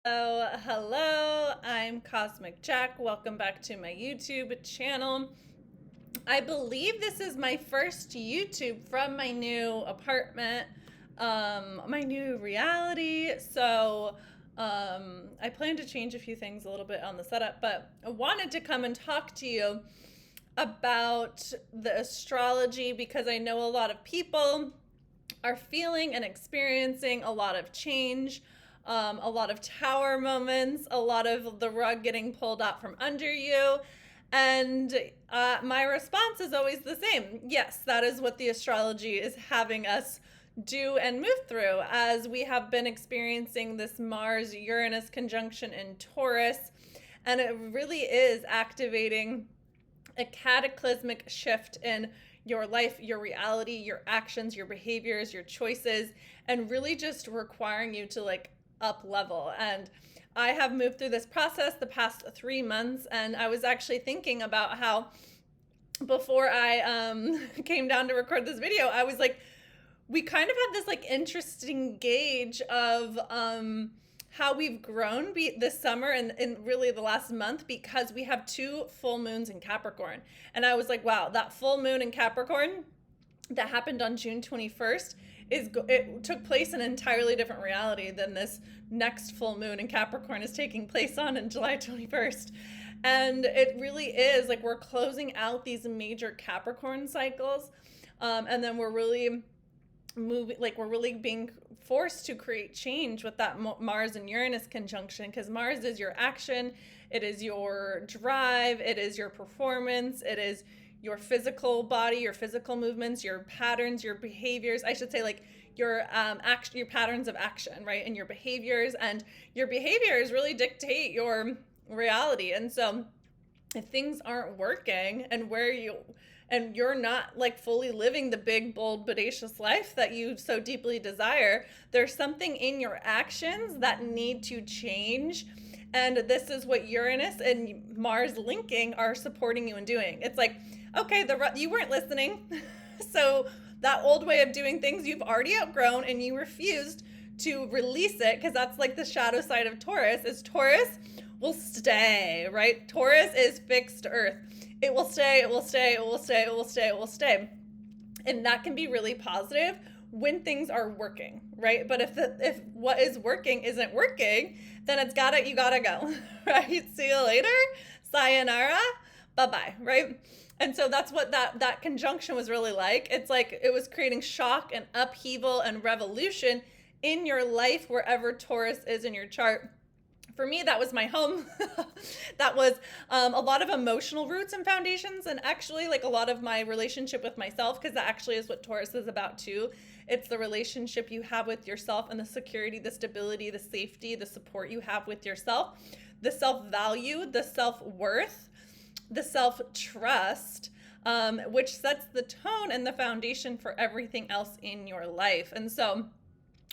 Hello, I'm Cosmic Jack. Welcome back to my YouTube channel. I believe this is my first YouTube from my new apartment, my new reality. I plan to change a few things a little bit on the setup, but I wanted to come and talk to you about the astrology because I know a lot of people are feeling and experiencing a lot of change, a lot of tower moments, a lot of the rug getting pulled out from under you. And my response is always the same. Yes, that is what the astrology is having us do and move through, as we have been experiencing this Mars Uranus conjunction in Taurus. And it really is activating a cataclysmic shift in your life, your reality, your actions, your behaviors, your choices, and really just requiring you to up level. And I have moved through this process the past 3 months, and I was actually thinking about how before I came down to record this video, I was like, we kind of had this interesting gauge of how we've grown this summer and really the last month, because we have 2 full moons in Capricorn. And I was like, wow, that full moon in Capricorn that happened on June 21st, it took place in an entirely different reality than this next full moon in Capricorn is taking place on July 21st. And it really is like we're closing out these major Capricorn cycles. And then we're really moving, we're really being forced to create change with that Mars and Uranus conjunction, because Mars is your action, it is your drive, it is your performance, it is your physical body, your physical movements, your patterns, your behaviors. I should say your your patterns of action, right? And your behaviors really dictate your reality. And so if things aren't working and you're not fully living the big, bold, bodacious life that you so deeply desire, there's something in your actions that need to change. And this is what Uranus and Mars linking are supporting you in doing. It's like, okay, you weren't listening. So that old way of doing things you've already outgrown, and you refused to release it, because that's the shadow side of Taurus. Is Taurus will stay, right? Taurus is fixed earth. It will stay, it will stay, it will stay, it will stay, it will stay. And that can be really positive when things are working, right? But if what is working isn't working, then you gotta go, right? See you later, sayonara, bye-bye, right? And so that's what that conjunction was really like. It's like it was creating shock and upheaval and revolution in your life, wherever Taurus is in your chart. For me, that was my home. That was a lot of emotional roots and foundations, and actually a lot of my relationship with myself, because that actually is what Taurus is about too. It's the relationship you have with yourself, and the security, the stability, the safety, the support you have with yourself, the self-value, the self-worth, the self-trust, which sets the tone and the foundation for everything else in your life. And so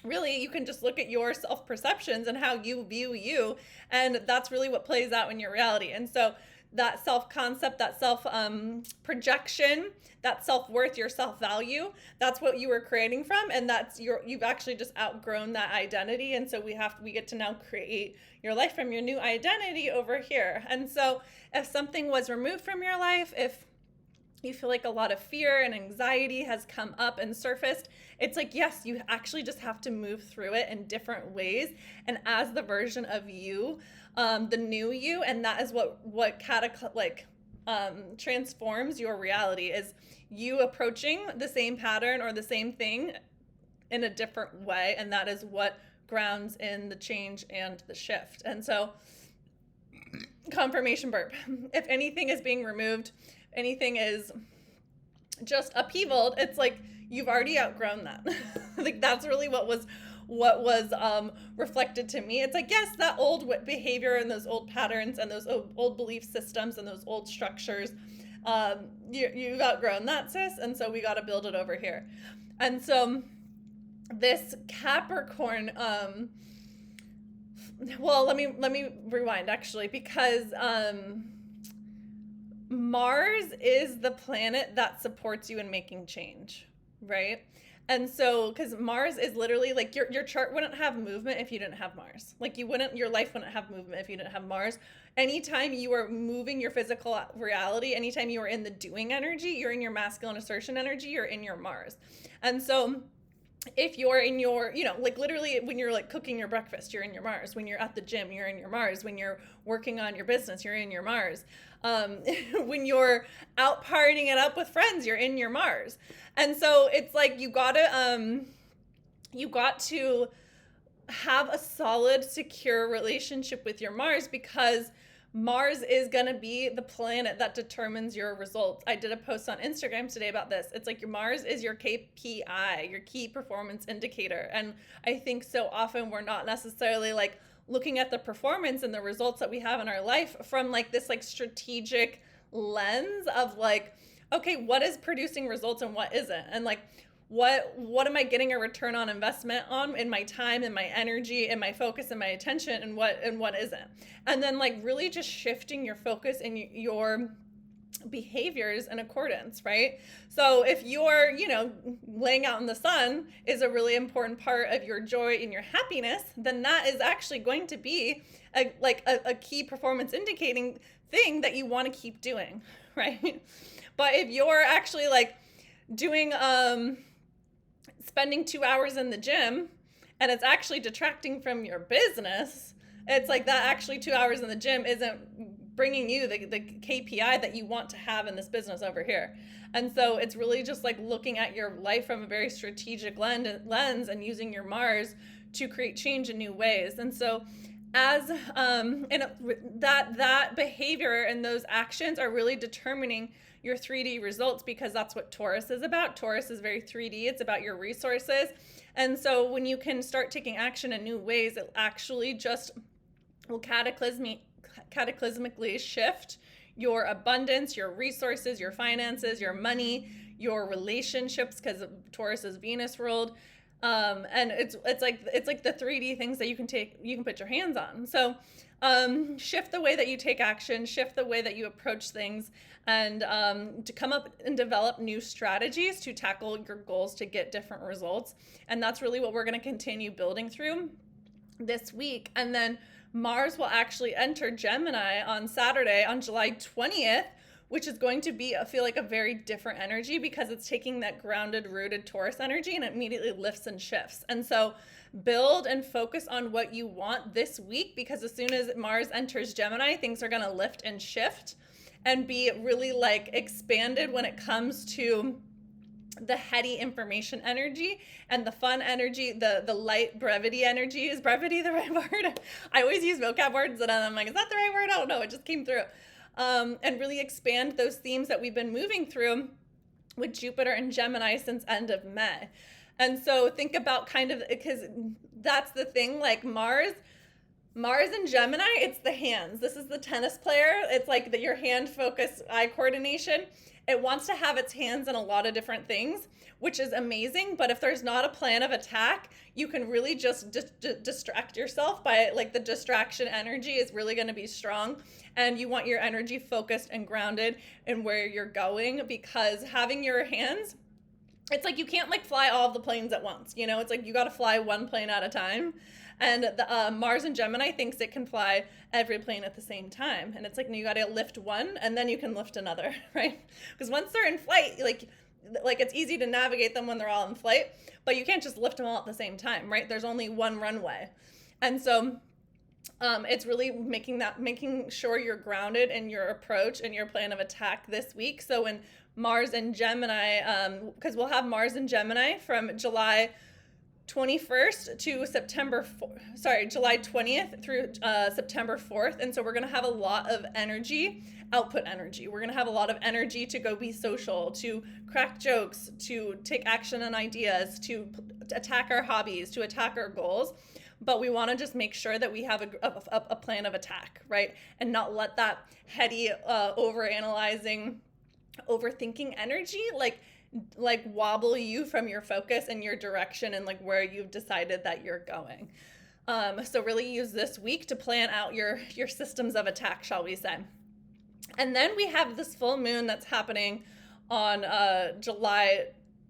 really, you can just look at your self-perceptions and how you view you, and that's really what plays out in your reality. And so that self-concept, that self-projection, that self-worth, your self-value, that's what you were creating from, and you've actually just outgrown that identity. And so we get to now create your life from your new identity over here. And so if something was removed from your life, if you feel like a lot of fear and anxiety has come up and surfaced, it's yes, you actually just have to move through it in different ways, and as the version of you, the new you. And that is what transforms your reality, is you approaching the same pattern or the same thing in a different way. And that is what grounds in the change and the shift. And so, confirmation burp. If anything is being removed, anything is just upheavaled, it's you've already outgrown that. That's really what was reflected to me. It's yes, that old behavior and those old patterns and those old belief systems and those old structures, you've outgrown that, sis. And so we got to build it over here. And so this Capricorn, well, let me rewind actually, because Mars is the planet that supports you in making change, right? And so, because Mars is literally like your chart wouldn't have movement if you didn't have Mars. Like your life wouldn't have movement if you didn't have Mars. Anytime you are moving your physical reality, anytime you are in the doing energy, you're in your masculine assertion energy, you're in your Mars. And so if you're in your, like literally when you're like cooking your breakfast, you're in your Mars. When you're at the gym, you're in your Mars. When you're working on your business, you're in your Mars. When you're out partying it up with friends, you're in your Mars. And so it's like you got to have a solid, secure relationship with your Mars, because Mars is going to be the planet that determines your results. I did a post on Instagram today about this. It's like your Mars is your KPI, your key performance indicator. And I think so often we're not necessarily like looking at the performance and the results that we have in our life from like this like strategic lens of like, okay, what is producing results and what isn't? And like, what am I getting a return on investment on in my time and my energy and my focus and my attention, and what isn't? And then like really just shifting your focus and your behaviors in accordance, right? So if you're, laying out in the sun is a really important part of your joy and your happiness, then that is actually going to be a key performance indicating thing that you want to keep doing, right? But if you're actually like doing spending 2 hours in the gym and it's actually detracting from your business, it's like that actually 2 hours in the gym isn't bringing you the KPI that you want to have in this business over here. And so it's really just like looking at your life from a very strategic lens and using your Mars to create change in new ways. And so as and that behavior and those actions are really determining your 3D results, because that's what Taurus is about. Taurus is very 3D. It's about your resources. And so when you can start taking action in new ways, it actually just will cataclysmically shift your abundance, your resources, your finances, your money, your relationships, because Taurus is Venus ruled. And it's like the 3D things that you can put your hands on. So shift the way that you take action, shift the way that you approach things, and to come up and develop new strategies to tackle your goals to get different results. And that's really what we're going to continue building through this week. And then Mars will actually enter Gemini on Saturday, on July 20th, which is going to be, I feel like, a very different energy, because it's taking that grounded, rooted Taurus energy and it immediately lifts and shifts. And so build and focus on what you want this week, because as soon as Mars enters Gemini, things are going to lift and shift and be really like expanded when it comes to the heady information energy and the fun energy, the light brevity energy. Is brevity the right word? I always use vocab words and I'm like, is that the right word? I don't know. It just came through. And really expand those themes that we've been moving through with Jupiter and Gemini since end of May. And so think about kind of, because that's the thing, like Mars and Gemini, it's the hands. This is the tennis player. It's like your hand focus, eye coordination. It wants to have its hands in a lot of different things, which is amazing. But if there's not a plan of attack, you can really just distract yourself by like the distraction energy is really going to be strong. And you want your energy focused and grounded in where you're going, because having your hands, it's like you can't like fly all of the planes at once. It's like you got to fly one plane at a time. And the Mars and Gemini thinks it can fly every plane at the same time. And it's like, no, you got to lift one and then you can lift another, right? Because once they're in flight, like it's easy to navigate them when they're all in flight, but you can't just lift them all at the same time, right? There's only one runway. And so it's really making sure you're grounded in your approach and your plan of attack this week. So when Mars and Gemini, because we'll have Mars and Gemini from July 21st to July 20th through September 4th. And so we're going to have a lot of output energy. We're going to have a lot of energy to go be social, to crack jokes, to take action on ideas, to attack our hobbies, to attack our goals. But we want to just make sure that we have a plan of attack, right? And not let that heady, overanalyzing, overthinking energy like wobble you from your focus and your direction and like where you've decided that you're going. So really use this week to plan out your systems of attack, shall we say. And then we have this full moon that's happening on July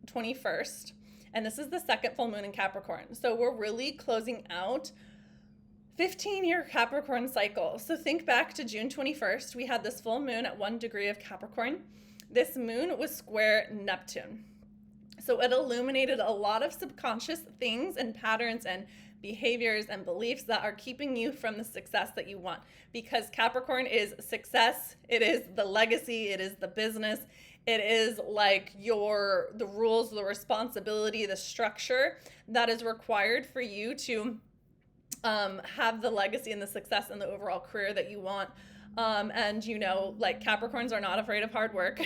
21st. And this is the second full moon in Capricorn. So we're really closing out 15-year Capricorn cycle. So think back to June 21st. We had this full moon at 1 degree of Capricorn. This moon was square Neptune. So it illuminated a lot of subconscious things and patterns and behaviors and beliefs that are keeping you from the success that you want. Because Capricorn is success, it is the legacy, it is the business, it is like the rules, the responsibility, the structure that is required for you to have the legacy and the success and the overall career that you want. And like Capricorns are not afraid of hard work.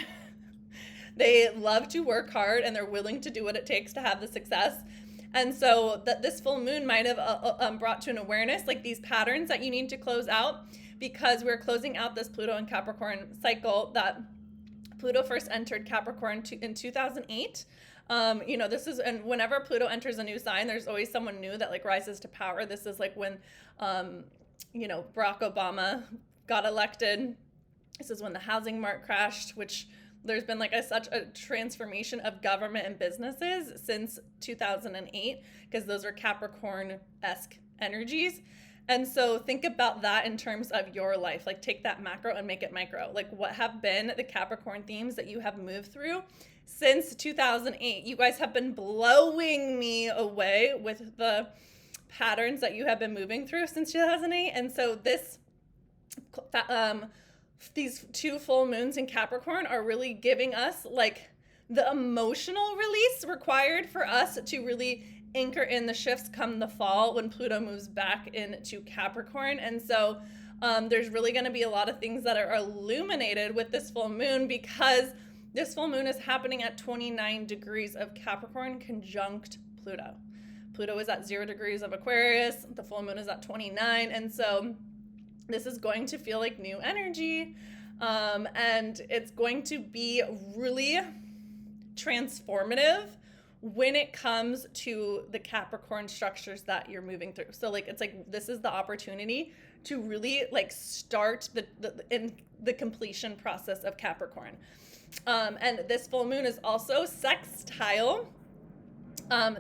They love to work hard and they're willing to do what it takes to have the success. And so that this full moon might have brought to an awareness, like these patterns that you need to close out, because we're closing out this Pluto and Capricorn cycle that Pluto first entered Capricorn in 2008. This is, and whenever Pluto enters a new sign, there's always someone new that like rises to power. This is like when, Barack Obama got elected. This is when the housing market crashed, which there's been like such a transformation of government and businesses since 2008, because those are Capricorn-esque energies. And so think about that in terms of your life. Like take that macro and make it micro. Like what have been the Capricorn themes that you have moved through since 2008? You guys have been blowing me away with the patterns that you have been moving through since 2008. And so these two full moons in Capricorn are really giving us like the emotional release required for us to really anchor in the shifts come the fall when Pluto moves back into Capricorn. And so there's really going to be a lot of things that are illuminated with this full moon, because this full moon is happening at 29 degrees of Capricorn conjunct Pluto. Pluto is at 0 degrees of Aquarius. The full moon is at 29. And so this is going to feel like new energy. And it's going to be really transformative when it comes to the Capricorn structures that you're moving through. So like, it's like, this is the opportunity to really like start the completion process of Capricorn. And this full moon is also sextile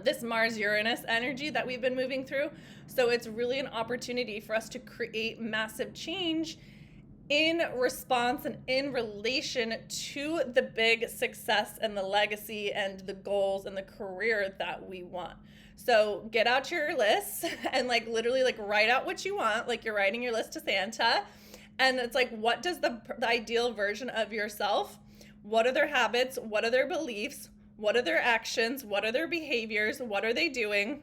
this Mars-Uranus energy that we've been moving through. So it's really an opportunity for us to create massive change in response and in relation to the big success and the legacy and the goals and the career that we want. So get out your lists and like literally like write out what you want, like you're writing your list to Santa. And it's like, what does the ideal version of yourself, what are their habits, what are their beliefs, what are their actions, what are their behaviors, what are they doing?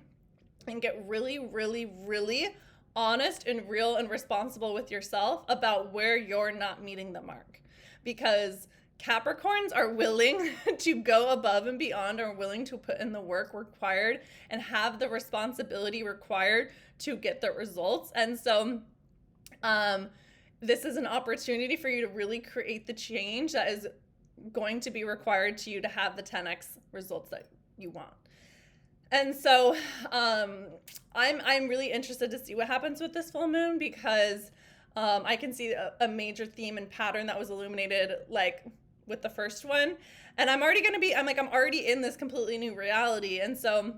And get really, really, really honest and real and responsible with yourself about where you're not meeting the mark. Because Capricorns are willing to go above and beyond, are willing to put in the work required and have the responsibility required to get the results. And so this is an opportunity for you to really create the change that is going to be required to you to have the 10x results that you want. And so I'm really interested to see what happens with this full moon, because I can see a major theme and pattern that was illuminated like with the first one. And I'm already in this completely new reality. And so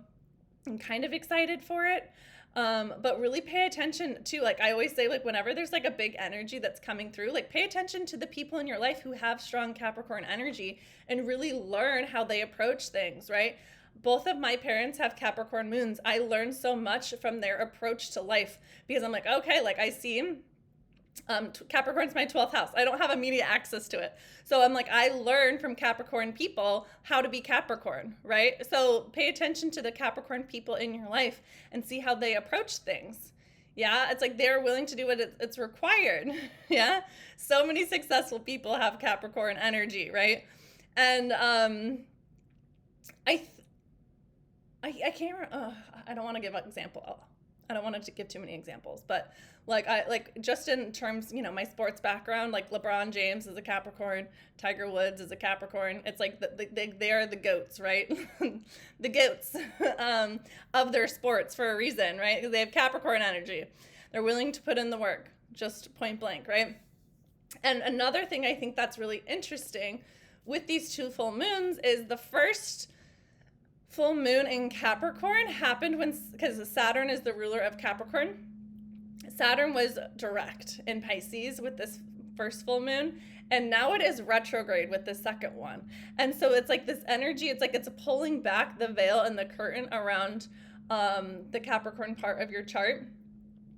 I'm kind of excited for it. But really pay attention to, like I always say, like whenever there's like a big energy that's coming through, like pay attention to the people in your life who have strong Capricorn energy and really learn how they approach things, right? Both of my parents have Capricorn moons. I learned so much from their approach to life, because I'm like, okay, like I see Capricorn's my 12th house. I don't have immediate access to it. So I'm like, I learn from Capricorn people how to be Capricorn, right? So pay attention to the Capricorn people in your life and see how they approach things. Yeah, it's like they're willing to do what it's required. Yeah, so many successful people have Capricorn energy, right? And I can't. I don't want to give an example. I don't want to give too many examples, but like just in terms, my sports background, like LeBron James is a Capricorn, Tiger Woods is a Capricorn. It's like they are the goats, right? The goats of their sports for a reason, right? Because they have Capricorn energy. They're willing to put in the work, just point blank, right? And another thing I think that's really interesting with these two full moons is the first full moon in Capricorn happened because Saturn is the ruler of Capricorn. Saturn was direct in Pisces with this first full moon, and now it is retrograde with the second one. And so it's like this energy, it's like it's pulling back the veil and the curtain around the Capricorn part of your chart,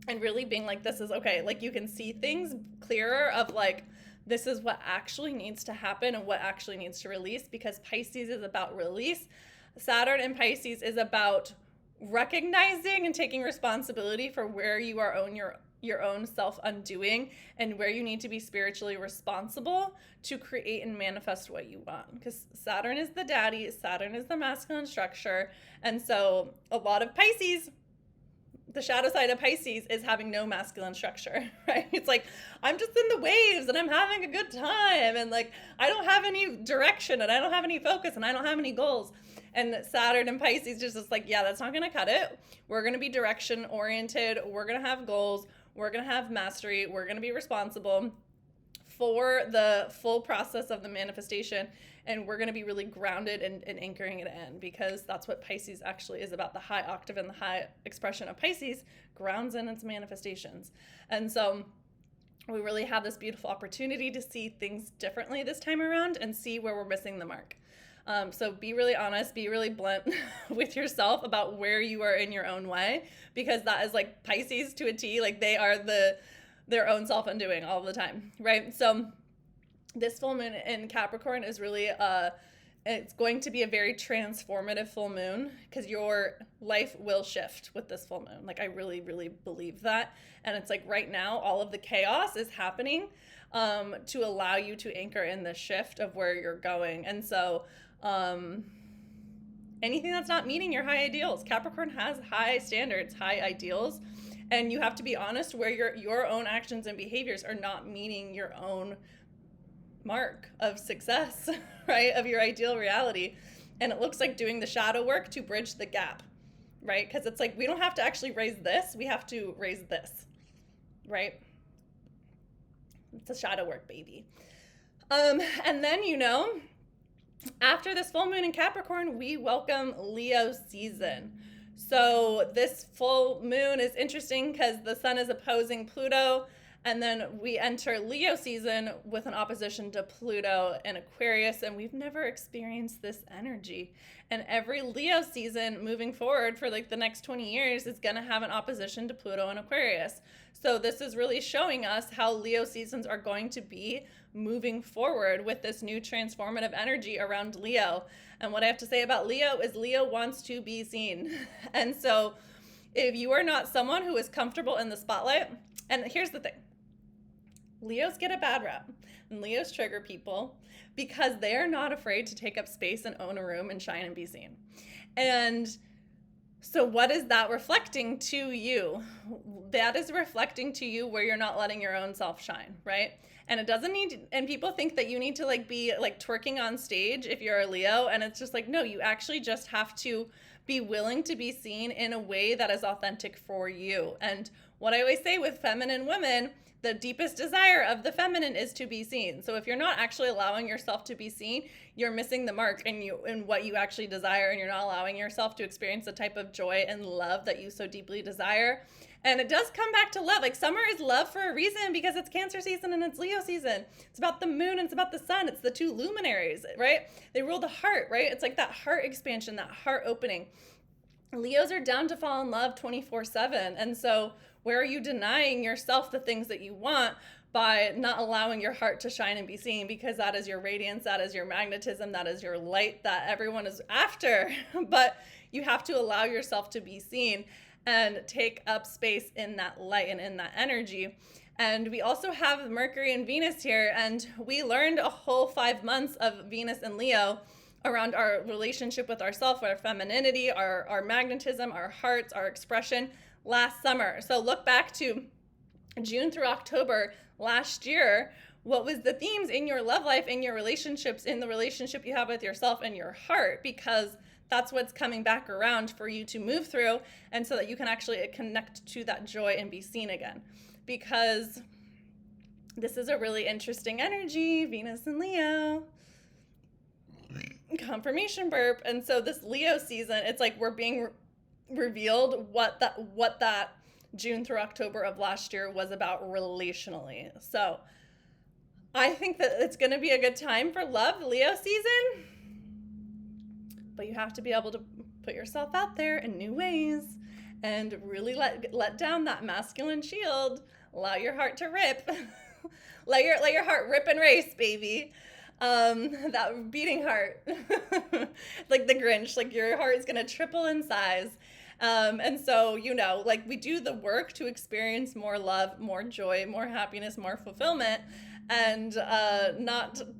and really being like, this is okay. Like, you can see things clearer of like, this is what actually needs to happen and what actually needs to release, because Pisces is about release. Saturn in Pisces is about recognizing and taking responsibility for where you are on your own self undoing, and where you need to be spiritually responsible to create and manifest what you want. Because Saturn is the daddy, Saturn is the masculine structure. And so a lot of Pisces, the shadow side of Pisces is having no masculine structure, right? It's like, I'm just in the waves and I'm having a good time, and like, I don't have any direction and I don't have any focus and I don't have any goals. And Saturn and Pisces just like, yeah, that's not going to cut it. We're going to be direction oriented. We're going to have goals. We're going to have mastery. We're going to be responsible for the full process of the manifestation. And we're going to be really grounded and anchoring it in, because that's what Pisces actually is about. The high octave and the high expression of Pisces grounds in its manifestations. And so we really have this beautiful opportunity to see things differently this time around and see where we're missing the mark. So be really honest, be really blunt with yourself about where you are in your own way, because that is like Pisces to a T. Like, they are their own self-undoing all the time, right? So this full moon in Capricorn is really, it's going to be a very transformative full moon, because your life will shift with this full moon. Like, I really, really believe that. And it's like right now, all of the chaos is happening to allow you to anchor in the shift of where you're going. And so anything that's not meeting your high ideals, Capricorn has high standards, high ideals, and you have to be honest where your own actions and behaviors are not meeting your own mark of success, right, of your ideal reality. And it looks like doing the shadow work to bridge the gap, right? Because it's like, we don't have to actually raise this, we have to raise this, right? It's a shadow work, baby. And then, after this full moon in Capricorn, we welcome Leo season. So this full moon is interesting because the sun is opposing Pluto, and then we enter Leo season with an opposition to Pluto in Aquarius, and we've never experienced this energy. And every Leo season moving forward for like the next 20 years is going to have an opposition to Pluto in Aquarius. So this is really showing us how Leo seasons are going to be moving forward with this new transformative energy around Leo. And what I have to say about Leo is Leo wants to be seen. And so if you are not someone who is comfortable in the spotlight, and here's the thing, Leos get a bad rap, and Leos trigger people because they are not afraid to take up space and own a room and shine and be seen. And so what is that reflecting to you? That is reflecting to you where you're not letting your own self shine, right? And it doesn't need, and people think that you need to like be like twerking on stage if you're a Leo. And it's just like, no, you actually just have to be willing to be seen in a way that is authentic for you. And what I always say with feminine women, the deepest desire of the feminine is to be seen. So if you're not actually allowing yourself to be seen, you're missing the mark in what you actually desire, and you're not allowing yourself to experience the type of joy and love that you so deeply desire. And it does come back to love. Like, summer is love for a reason, because it's Cancer season and it's Leo season. It's about the moon and it's about the sun. It's the two luminaries, right? They rule the heart, right? It's like that heart expansion, that heart opening. Leos are down to fall in love 24/7. And so where are you denying yourself the things that you want by not allowing your heart to shine and be seen? Because that is your radiance, that is your magnetism, that is your light that everyone is after. But you have to allow yourself to be seen and take up space in that light and in that energy. And we also have Mercury and Venus here, and we learned a whole 5 months of Venus and Leo around our relationship with ourselves, our femininity, our magnetism, our hearts, our expression last summer. So look back to June through October last year. What was the themes in your love life, in your relationships, in the relationship you have with yourself and your heart? Because that's what's coming back around for you to move through, and so that you can actually connect to that joy and be seen again. Because this is a really interesting energy, Venus and Leo. confirmation burp. And so this Leo season, it's like we're being revealed what that June through October of last year was about relationally. So I think that it's going to be a good time for love, Leo season. But you have to be able to put yourself out there in new ways and really let down that masculine shield. Allow your heart to rip. let your heart rip and race, baby. That beating heart. Like the Grinch, like your heart is going to triple in size. And so, like we do the work to experience more love, more joy, more happiness, more fulfillment. And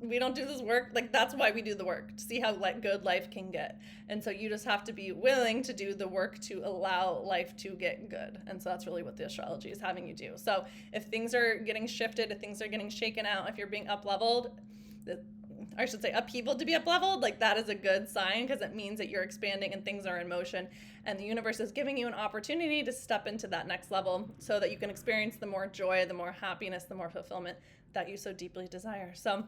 we don't do this work, like that's why we do the work, to see how good life can get. And so you just have to be willing to do the work to allow life to get good. And so that's really what the astrology is having you do. So if things are getting shifted, if things are getting shaken out, if you're being up-leveled, I should say upheaval to be up-leveled, like that is a good sign, because it means that you're expanding and things are in motion, and the universe is giving you an opportunity to step into that next level so that you can experience the more joy, the more happiness, the more fulfillment that you so deeply desire. So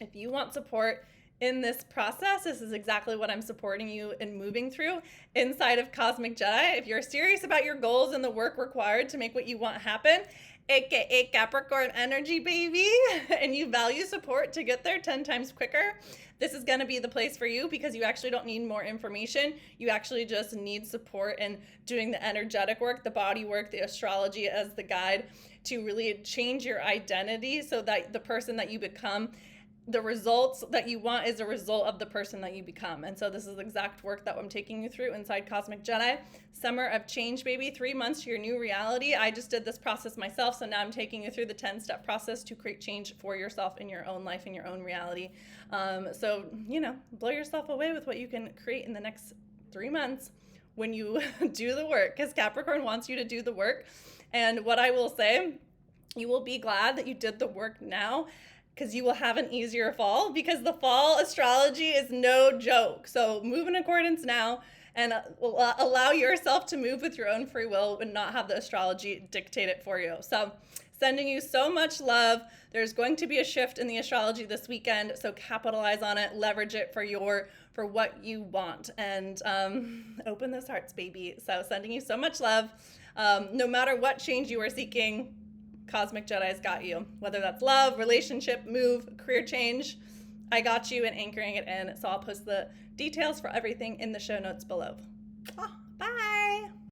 if you want support in this process, this is exactly what I'm supporting you in moving through inside of Cosmic Jedi. If you're serious about your goals and the work required to make what you want happen, aka Capricorn energy, baby, and you value support to get there 10 times quicker, this is going to be the place for you, because you actually don't need more information. You actually just need support in doing the energetic work, the body work, the astrology as the guide to really change your identity so that the person that you become, the results that you want is a result of the person that you become. And so this is the exact work that I'm taking you through inside Cosmic Jedi. Summer of change, baby. 3 months to your new reality. I just did this process myself, so now I'm taking you through the 10-step process to create change for yourself in your own life, in your own reality. So, blow yourself away with what you can create in the next 3 months when you do the work, because Capricorn wants you to do the work. And what I will say, you will be glad that you did the work now, because you will have an easier fall, because the fall astrology is no joke. So move in accordance now, and allow yourself to move with your own free will and not have the astrology dictate it for you. So sending you so much love. There's going to be a shift in the astrology this weekend, so capitalize on it, leverage it for what you want, and open those hearts, baby. So sending you so much love. No matter what change you are seeking, Cosmic Jedi's got you. Whether that's love, relationship, move, career change, I got you, and anchoring it in. So I'll post the details for everything in the show notes below. Bye.